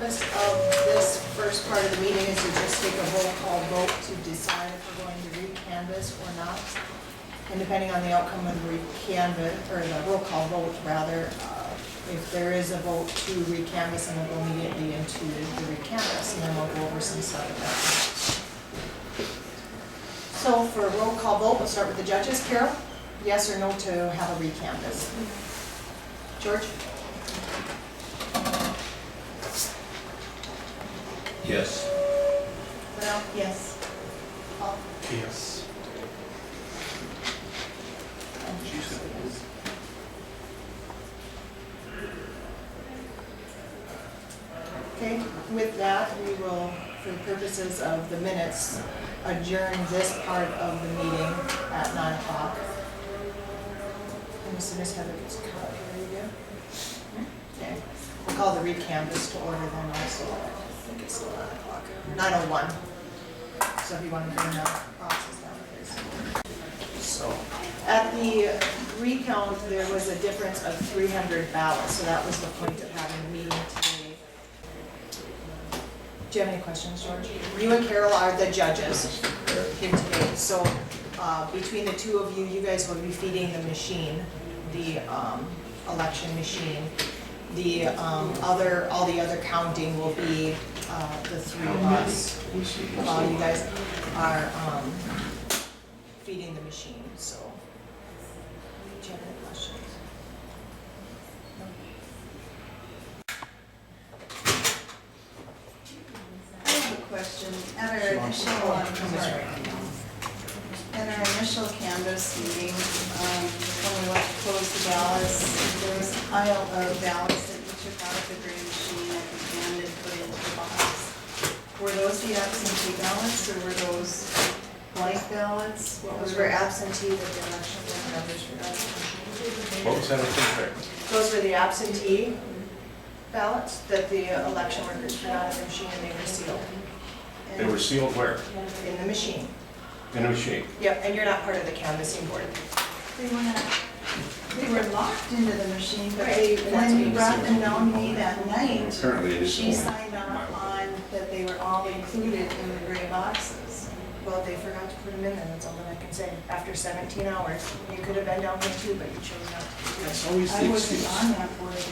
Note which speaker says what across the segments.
Speaker 1: purpose of this first part of the meeting is to just take a roll call vote to decide if we're going to recanvass or not. And depending on the outcome of the recanvass, or the roll call vote rather, if there is a vote to recanvass, then we'll go immediately into the recanvass, and then we'll go over some stuff at that point. So for a roll call vote, we'll start with the judges. Carol, yes or no to have a recanvass? George?
Speaker 2: Yes.
Speaker 1: Well, yes. Paul?
Speaker 3: Yes.
Speaker 2: She said yes.
Speaker 1: Okay, with that, we will, for the purposes of the minutes, adjourn this part of the meeting at 9 o'clock. And as soon as Heather gets caught up, here you go. Okay, we'll call the recanvass to order then also. I think it's still 9 o'clock, 9:01. So if you want to bring the boxes down, please.
Speaker 3: So,
Speaker 1: At the recount, there was a difference of 300 ballots, so that was the point of having the meeting today. Do you have any questions, George? You and Carol are the judges here today, so between the two of you, you guys will be feeding the machine, the election machine. The all the other counting will be the three of us. You guys are feeding the machine, so. Do you have any questions?
Speaker 4: I have a question. At our initial canvas meeting, when we went to close the ballots, there was a pile of ballots that you took out of the gray machine at the end and put into the box. Were those the absentee ballots, or were those blank ballots? What
Speaker 1: Those
Speaker 4: was
Speaker 1: were absentee that the election numbers for that machine.
Speaker 2: What was that again?
Speaker 1: Those were the absentee ballots that the election workers put out of the machine and they were sealed.
Speaker 2: They were sealed where?
Speaker 1: In the machine.
Speaker 2: In a machine.
Speaker 1: Yep, and you're not part of the canvassing board.
Speaker 4: They were not, they were locked into the machine, but
Speaker 1: Right.
Speaker 4: when you brought them down to me that night,
Speaker 2: Apparently it is.
Speaker 4: she signed off on that they were all included in the gray boxes.
Speaker 1: Well, they forgot to put them in there, that's all that I can say. After 17 hours, you could have been down here too, but you chose not to.
Speaker 2: That's always
Speaker 4: I
Speaker 2: the
Speaker 4: wasn't
Speaker 2: excuse.
Speaker 4: on that board.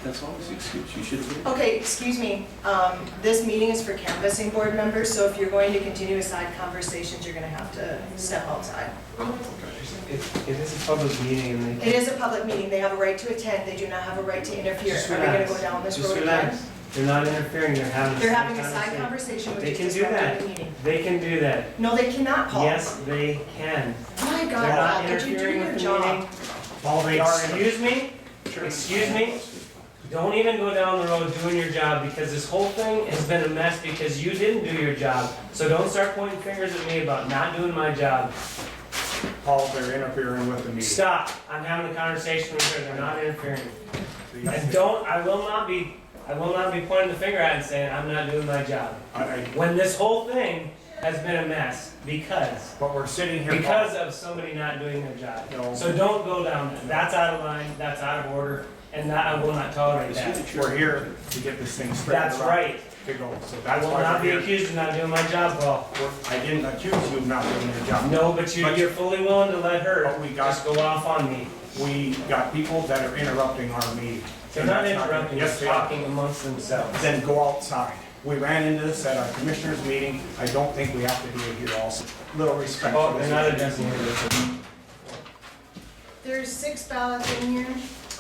Speaker 2: That's always the excuse. You should have been.
Speaker 1: Okay, excuse me, this meeting is for canvassing board members, so if you're going to continue aside conversations, you're gonna have to step outside.
Speaker 3: it is a public meeting and they.
Speaker 1: It is a public meeting, they have a right to attend, they do not have a right to interfere.
Speaker 3: Just
Speaker 1: Are we gonna
Speaker 3: relax.
Speaker 1: go down this
Speaker 3: Just
Speaker 1: road
Speaker 3: relax.
Speaker 1: again?
Speaker 3: They're not interfering, they're having a
Speaker 1: They're
Speaker 3: side
Speaker 1: having a side
Speaker 3: conversation.
Speaker 1: conversation, which
Speaker 3: They
Speaker 1: is
Speaker 3: can do
Speaker 1: disrupting
Speaker 3: that.
Speaker 1: the meeting.
Speaker 3: They can do that.
Speaker 1: No, they cannot, Paul.
Speaker 3: Yes, they can.
Speaker 1: My
Speaker 3: They're
Speaker 1: God,
Speaker 3: not
Speaker 1: Paul, could you do
Speaker 3: interfering
Speaker 1: your
Speaker 3: with the
Speaker 1: job?
Speaker 3: meeting.
Speaker 5: Well, they are.
Speaker 3: Excuse me? Excuse me? Don't even go down the road doing your job because this whole thing has been a mess because you didn't do your job. So don't start pointing fingers at me about not doing my job.
Speaker 5: Paul, they're interfering with the meeting.
Speaker 3: Stop. I'm having a conversation with her. They're not interfering. I will not be pointing the finger at and saying I'm not doing my job. When this whole thing has been a mess because
Speaker 5: But we're sitting here.
Speaker 3: because of somebody not doing their job.
Speaker 5: No.
Speaker 3: So don't go down there. That's out of line, that's out of order, and that I will not tolerate that.
Speaker 5: We're here to get this thing straightened
Speaker 3: That's
Speaker 5: out.
Speaker 3: right.
Speaker 5: To go, so
Speaker 3: I
Speaker 5: that's
Speaker 3: will
Speaker 5: why
Speaker 3: not
Speaker 5: we're
Speaker 3: be
Speaker 5: here.
Speaker 3: accused of not doing my job, Paul.
Speaker 5: I didn't accuse you of not doing your job.
Speaker 3: No, but you're fully willing to let her
Speaker 5: But we got-
Speaker 3: just go off on me.
Speaker 5: We got people that are interrupting our meeting.
Speaker 3: They're
Speaker 5: And
Speaker 3: not
Speaker 5: that's
Speaker 3: interrupting,
Speaker 5: Yes,
Speaker 3: they're
Speaker 5: they are.
Speaker 3: talking amongst themselves.
Speaker 5: Then go outside. We ran into this at our commissioners meeting. I don't think we have to do it here also. Little respect.
Speaker 3: Oh,
Speaker 5: for
Speaker 3: they're
Speaker 5: this.
Speaker 3: not addressing it.
Speaker 1: There's 6 ballots in here.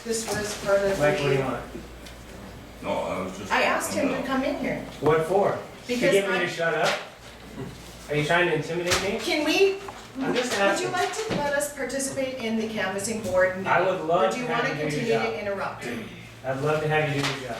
Speaker 1: This was part of
Speaker 3: Mike, what do you
Speaker 1: the,
Speaker 3: want?
Speaker 2: No, I was just.
Speaker 1: I asked him to come in here.
Speaker 3: What for? To
Speaker 1: Because
Speaker 3: get me
Speaker 1: I-
Speaker 3: to shut up? Are you trying to intimidate me?
Speaker 1: Can we,
Speaker 3: I'm just
Speaker 1: would you
Speaker 3: asking.
Speaker 1: like to let us participate in the canvassing board meeting?
Speaker 3: I would love
Speaker 1: Or do
Speaker 3: to
Speaker 1: you
Speaker 3: have
Speaker 1: want to
Speaker 3: you do
Speaker 1: continue
Speaker 3: your job.
Speaker 1: to interrupt?
Speaker 3: I'd love to have you do your job.